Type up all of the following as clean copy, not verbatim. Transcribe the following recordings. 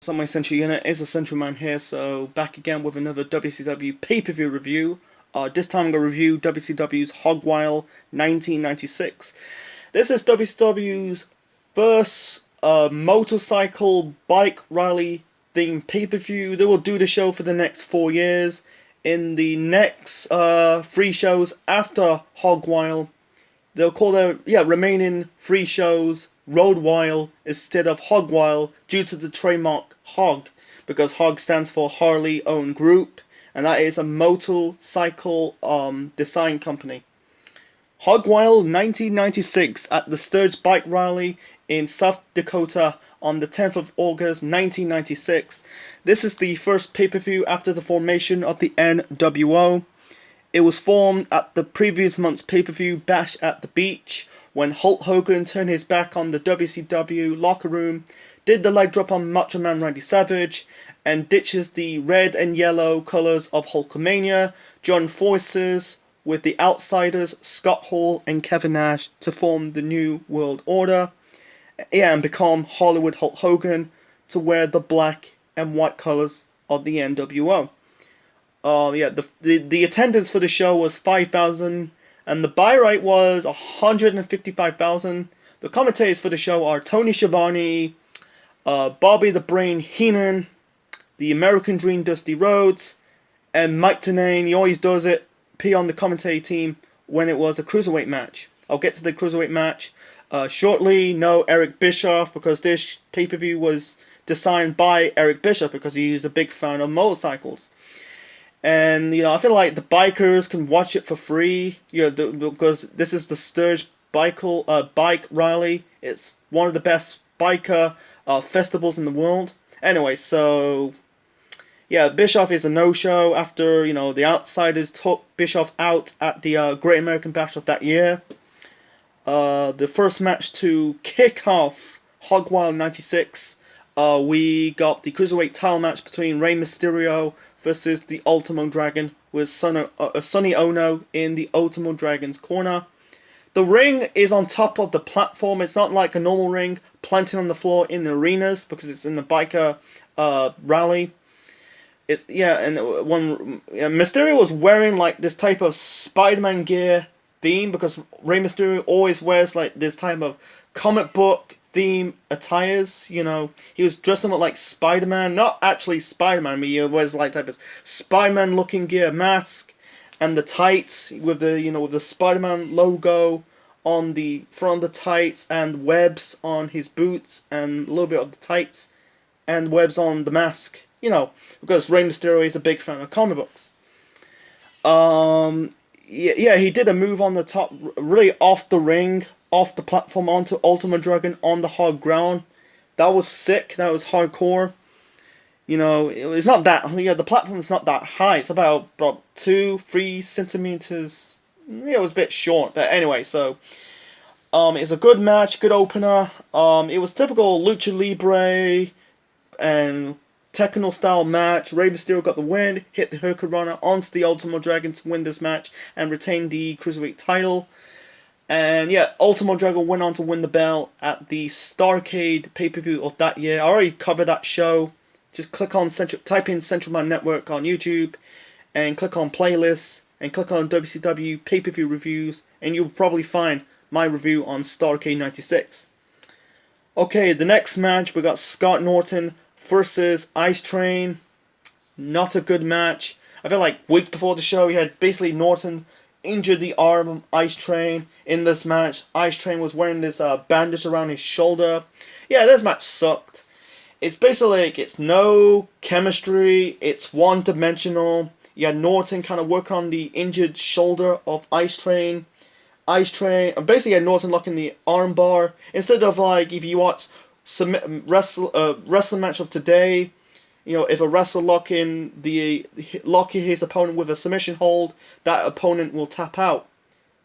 So my Central Unit is a Central Man here, so back again with another WCW pay-per-view review. This time I'm going to review WCW's Hogwild 1996. This is WCW's first motorcycle bike rally themed pay-per-view. They will do the show for the next 4 years. In the next 3 shows after Hogwild, they'll call their remaining 3 shows Road Wild instead of Hogwild due to the trademark Hog, because Hog stands for Harley Owned Group, and that is a motorcycle design company. Hogwild 1996 at the Sturgis Bike Rally in South Dakota on the 10th of August 1996. This is the first pay-per-view after the formation of the NWO. It was formed at the previous month's pay-per-view Bash at the Beach, when Hulk Hogan turned his back on the WCW locker room, did the leg drop on Macho Man Randy Savage, and ditches the red and yellow colours of Hulkamania, joined forces with the Outsiders, Scott Hall and Kevin Nash to form the New World Order, and become Hollywood Hulk Hogan to wear the black and white colours of the NWO. The attendance for the show was 5,000, and the buy rate was 155,000. The commentators for the show are Tony Schiavone, Bobby the Brain Heenan, the American Dream Dusty Rhodes, and Mike Tenay. He always does it, on the commentary team when it was a cruiserweight match. I'll get to the cruiserweight match shortly. No Eric Bischoff, because this pay-per-view was designed by Eric Bischoff because he's a big fan of motorcycles. And I feel like the bikers can watch it for free, because this is the Sturgis bike rally. It's one of the best biker festivals in the world. Anyway, so Bischoff is a no-show after the Outsiders took Bischoff out at the Great American Bash of that year. The first match to kick off Hogwild 96, we got the cruiserweight title match between Rey Mysterio versus the Ultimo Dragon, with Sonny Ono in the Ultimo Dragon's corner. The ring is on top of the platform. It's not like a normal ring planted on the floor in the arenas, because it's in the biker rally. Mysterio was wearing like this type of Spider-Man gear theme, because Rey Mysterio always wears like this type of comic book theme attires. He was dressed up like Spider-Man, not actually Spider-Man, but he wears like type of Spider-Man looking gear, mask, and the tights with the with the Spider-Man logo on the front of the tights, and webs on his boots, and a little bit of the tights and webs on the mask. Because Rey Mysterio is a big fan of comic books. He did a move on the top, really off the ring, off the platform onto Ultimo Dragon on the hard ground. That was sick. That was hardcore. It's not that. The platform is not that high. It's about 2-3 centimeters. It was a bit short, but anyway. So, it's a good match, good opener. It was typical Lucha Libre and Techno style match. Rey Mysterio got the win, hit the Hurricanrana onto the Ultimo Dragon to win this match and retain the Cruiserweight title. And Ultimo Dragon went on to win the belt at the Starrcade pay-per-view of that year. I already covered that show. Just type in Central Man Network on YouTube, and click on playlists, and click on WCW pay-per-view reviews, and you'll probably find my review on Starrcade 96. Okay, the next match, we got Scott Norton versus Ice Train. Not a good match. I feel like weeks before the show, you had basically Norton injured the arm of Ice Train in this match. Ice Train was wearing this bandage around his shoulder. This match sucked. It's basically like, it's no chemistry. It's one-dimensional. You had Norton kind of work on the injured shoulder of Ice Train. Basically had Norton locking the arm bar. Instead of like, if you watch wrestling match of today, if a wrestler locking his opponent with a submission hold, that opponent will tap out.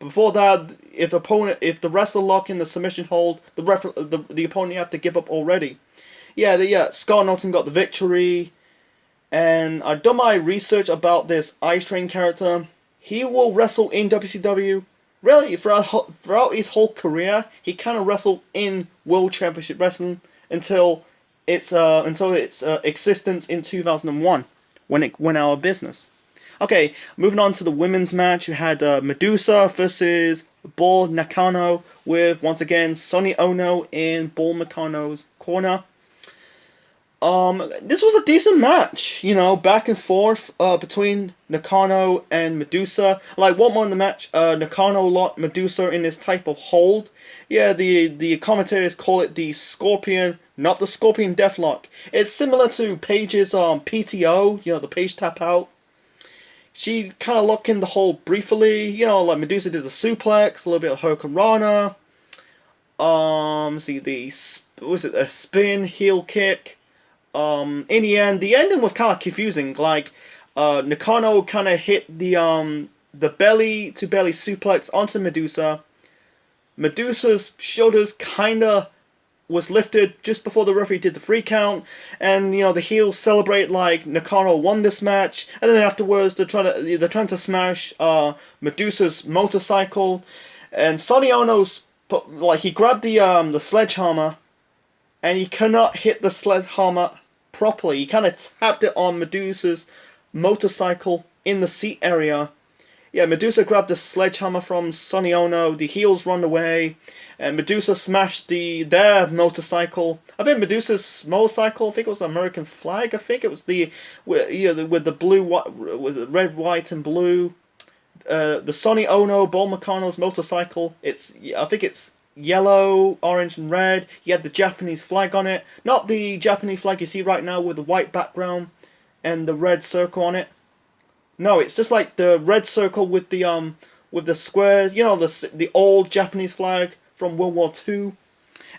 Before that, if the wrestler locking the submission hold, the opponent have to give up already. Scott Norton got the victory, and I've done my research about this Ice Train character. He will wrestle in WCW. Really, throughout his whole career, he kind of wrestled in World Championship Wrestling until its existence in 2001 when it went out of business. Okay, moving on to the women's match, you had Medusa versus Bull Nakano with once again Sonny Ono in Bull Nakano's corner. This was a decent match, back and forth between Nakano and Medusa. Like one more in the match, Nakano locked Medusa in this type of hold. Yeah, the commentators call it the Scorpion, not the Scorpion Deathlock. It's similar to Paige's PTO, the Paige tap out. She kind of locked in the hold briefly, like Medusa did the suplex, a little bit of Hurricanrana. Was it a spin heel kick? In the end, the ending was kind of confusing. Like, Nakano kind of hit the belly to belly suplex onto Medusa. Medusa's shoulders kind of was lifted just before the referee did the 3 count, and the heels celebrate like Nakano won this match, and then afterwards they're trying to smash Medusa's motorcycle, and Sonny Ono's he grabbed the sledgehammer, and he cannot hit the sledgehammer properly. He kind of tapped it on Medusa's motorcycle in the seat area. Yeah, Medusa grabbed the sledgehammer from Sonny Ono, the heels run away, and Medusa smashed their motorcycle. I think Medusa's motorcycle, I think it was the American flag, I think it was with the blue, with the red, white, and blue. The Sonny Ono, Bull Nakano's motorcycle, I think it's yellow, orange, and red. You had the Japanese flag on it. Not the Japanese flag you see right now with the white background and the red circle on it. No, it's just like the red circle with the squares. The old Japanese flag from World War II.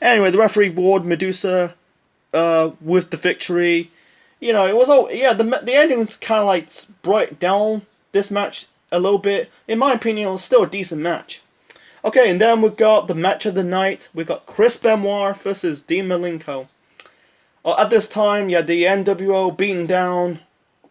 Anyway, the referee awarded Medusa with the victory. It was the ending was kind of like brought down this match a little bit. In my opinion, it was still a decent match. Okay, and then we got the match of the night. We got Chris Benoit versus Dean Malenko. At this time, you had the NWO beating down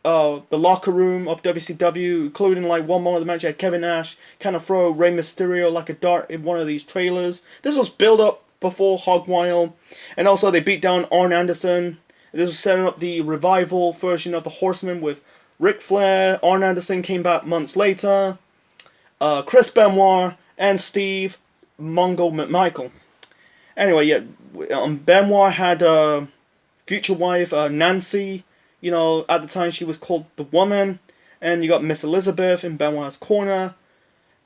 the locker room of WCW, including like one more of the match. You had Kevin Nash kind of throw Rey Mysterio like a dart in one of these trailers. This was built up before Hog Wild, and also they beat down Arn Anderson. This was setting up the revival version of the Horsemen with Ric Flair. Arn Anderson came back months later. Chris Benoit and Steve Mongo McMichael. Anyway, yeah, Benoit had future wife Nancy. At the time she was called the Woman, and you got Miss Elizabeth in Benoit's corner.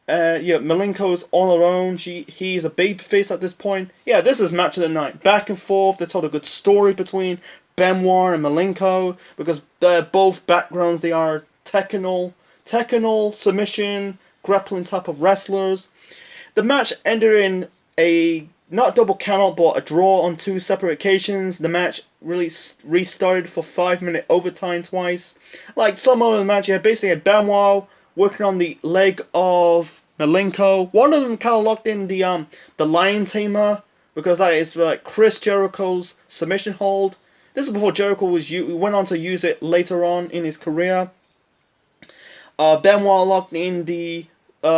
Malenko's on her own. He's a babyface at this point. Yeah, this is match of the night. Back and forth. They told a good story between Benoit and Malenko because they're both backgrounds. They are technical submission, grappling type of wrestlers. The match ended in a not double countout, but a draw on 2 separate occasions. The match really restarted for 5-minute overtime twice. Like some of the match, you basically had Benoit working on the leg of Malenko. One of them kind of locked in the Lion Tamer because that is like Chris Jericho's submission hold. This is before Jericho went on to use it later on in his career. Benoit locked in the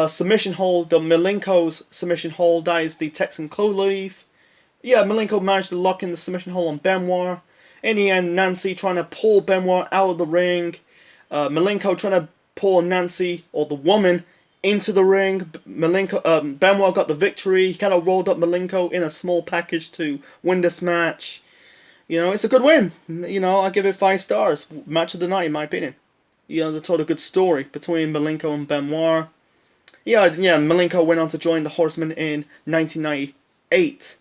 submission hold, the Malenko's submission hold, that is the Texan Cloverleaf. Yeah, Malenko managed to lock in the submission hold on Benoit. In the end, Nancy trying to pull Benoit out of the ring. Malenko trying to pull Nancy, or the woman, into the ring. Benoit got the victory. He kind of rolled up Malenko in a small package to win this match. It's a good win. I give it 5 stars. Match of the night, in my opinion. They told a good story between Malenko and Benoit. Yeah, Malenko went on to join the Horsemen in 1998.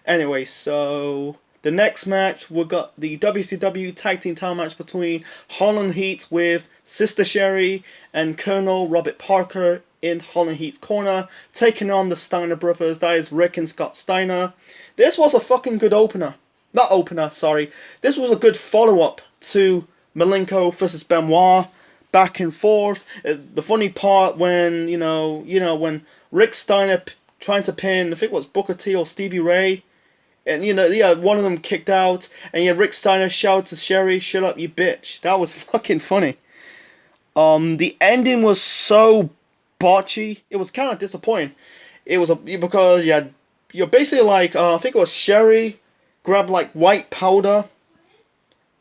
Anyway, so the next match, we got the WCW Tag Team title match between Harlan Heat with Sister Sherry and Colonel Robert Parker in Harlan Heat's corner, taking on the Steiner brothers, that is Rick and Scott Steiner. This was a fucking good opener. This was a good follow-up to Malenko versus Benoit. Back and forth. The funny part when when Rick Steiner trying to pin, I think it was Booker T or Stevie Ray, and one of them kicked out, and Rick Steiner shouted to Sherry, "Shut up, you bitch." That was fucking funny. The ending was so botchy. It was kind of disappointing. It was because you're basically like I think it was Sherry grab like white powder.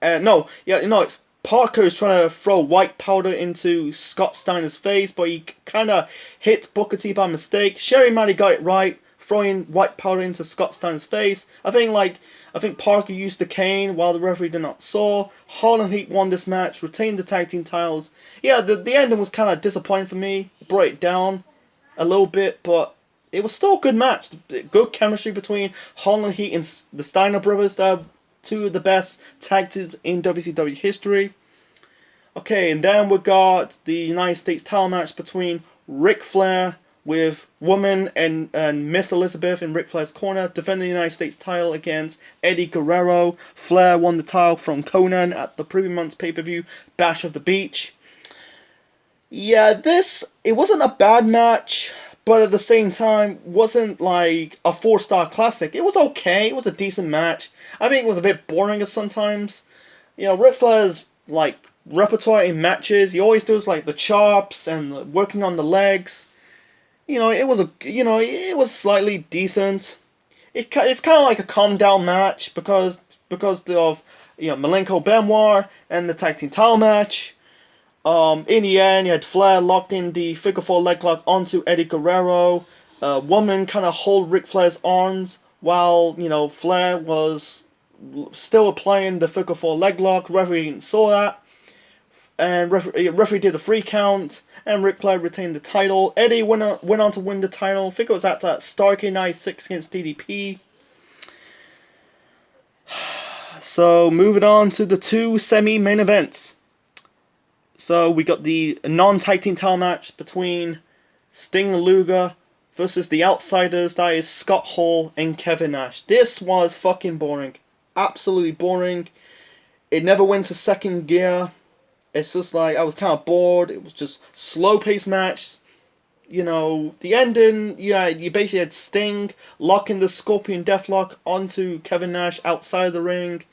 No, yeah, no, it's Parker's trying to throw white powder into Scott Steiner's face, but he kind of hit Booker T by mistake. Sherry Manny got it right, throwing white powder into Scott Steiner's face. I think Parker used the cane while the referee did not saw. Harlan Heat won this match, retained the tag team titles. Yeah, the ending was kind of disappointing for me. It brought it down a little bit, but it was still a good match. Good chemistry between Harlan Heat and the Steiner brothers. They're two of the best tag teams in WCW history. Okay, and then we got the United States title match between Ric Flair with Woman and Miss Elizabeth in Ric Flair's corner, defending the United States title against Eddie Guerrero. Flair won the title from Conan at the previous month's pay-per-view, Bash of the Beach. Yeah, it wasn't a bad match, but at the same time, wasn't like a 4-star classic. It was okay, it was a decent match. I think it was a bit boring at sometimes. You know, Ric Flair's like repertoire in matches, he always does like the chops and working on the legs. You know, it was slightly decent. It's kind of like a calm down match because of Malenko Benoit and the tag team title match. In the end, you had Flair locked in the figure 4 leg lock onto Eddie Guerrero. Woman kind of hold Ric Flair's arms while Flair was still applying the figure 4 leg lock. Referee saw that, and referee did a 3 count. And Ric Flair retained the title. Eddie went on to win the title. I think it was at Starrcade 96 against DDP. So, moving on to the 2 semi-main events. So, we got the non-tag team title match between Sting and Luger versus the Outsiders. That is Scott Hall and Kevin Nash. This was fucking boring. Absolutely boring. It never went to second gear. It's just like, I was kind of bored. It was just slow-paced match. You know, the ending, you basically had Sting locking the Scorpion Deathlock onto Kevin Nash outside the ring.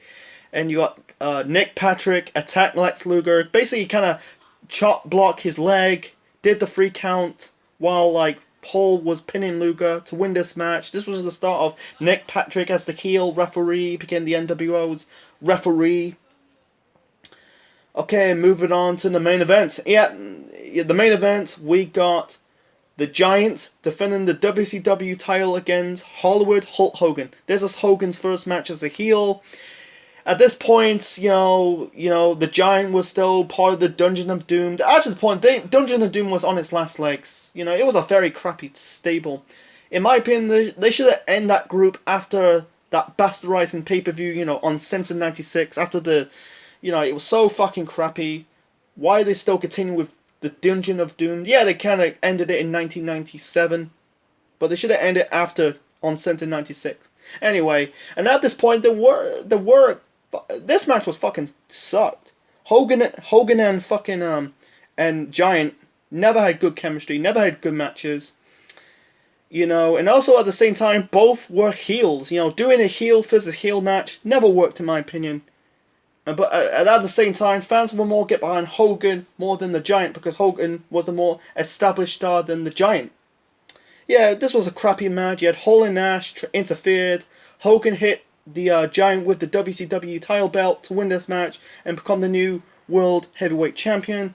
And you got Nick Patrick attack Lex Luger. Basically, kind of chop block his leg, did the 3 count, while like Paul was pinning Luger to win this match. This was the start of Nick Patrick as the heel referee, became the NWO's referee. Okay, moving on to the main event. Yeah, the main event, we got the Giant defending the WCW title against Hollywood Hulk Hogan. This is Hogan's first match as a heel. At this point, the Giant was still part of the Dungeon of Doom. Actually, the point, Dungeon of Doom was on its last legs. It was a very crappy stable. In my opinion, they should have ended that group after that bastardizing pay-per-view, on Censored 96, after the... it was so fucking crappy. Why are they still continuing with the Dungeon of Doom? Yeah, they kind of ended it in 1997. But they should have ended after on Censored 96. Anyway, and at this point, this match was fucking sucked. Hogan and fucking, and Giant never had good chemistry, never had good matches. And also at the same time, both were heels. Doing a heel versus heel match never worked in my opinion. But at the same time, fans will more get behind Hogan more than the Giant because Hogan was a more established star than the Giant. Yeah, this was a crappy match. You had Hall and Nash interfered. Hogan hit the Giant with the WCW title belt to win this match and become the new World Heavyweight Champion.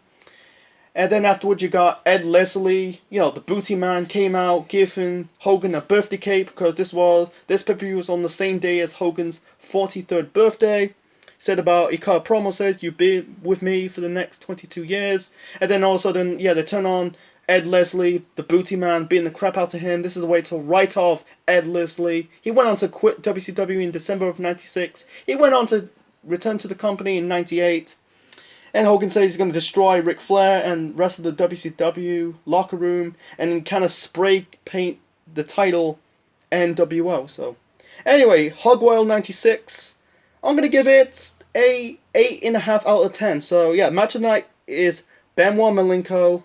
And then afterwards you got Ed Leslie, the Booty Man, came out giving Hogan a birthday cake because this pay-per-view was on the same day as Hogan's 43rd birthday. He cut a promo, says, "You've been with me for the next 22 years. And then all of a sudden, they turn on Ed Leslie, the Booty Man, beating the crap out of him. This is a way to write off Ed Leslie. He went on to quit WCW in December of 96. He went on to return to the company in 98. And Hogan says he's going to destroy Ric Flair and rest of the WCW locker room and kind of spray paint the title NWO. So, anyway, hogwild1996. I'm going to give it a 8.5 out of 10. So, yeah, match of the night is Benoit Malenko.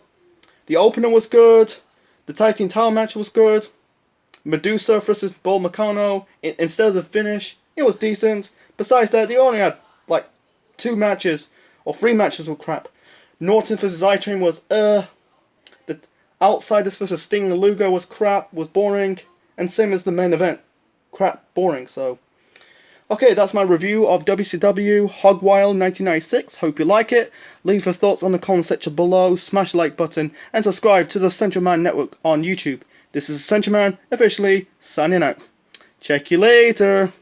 The opener was good. The tag team title match was good. Medusa versus Bull Nakano. Instead of the finish, it was decent. Besides that, they only had like 2 matches or 3 matches were crap. Norton versus I-Train was The Outsiders versus Sting and Luger was crap, was boring. And same as the main event. Crap, boring, so... Okay, that's my review of WCW hogwild1996. Hope you like it. Leave your thoughts on the comment section below, smash the like button, and subscribe to the Central Man Network on YouTube. This is Central Man, officially signing out. Check you later.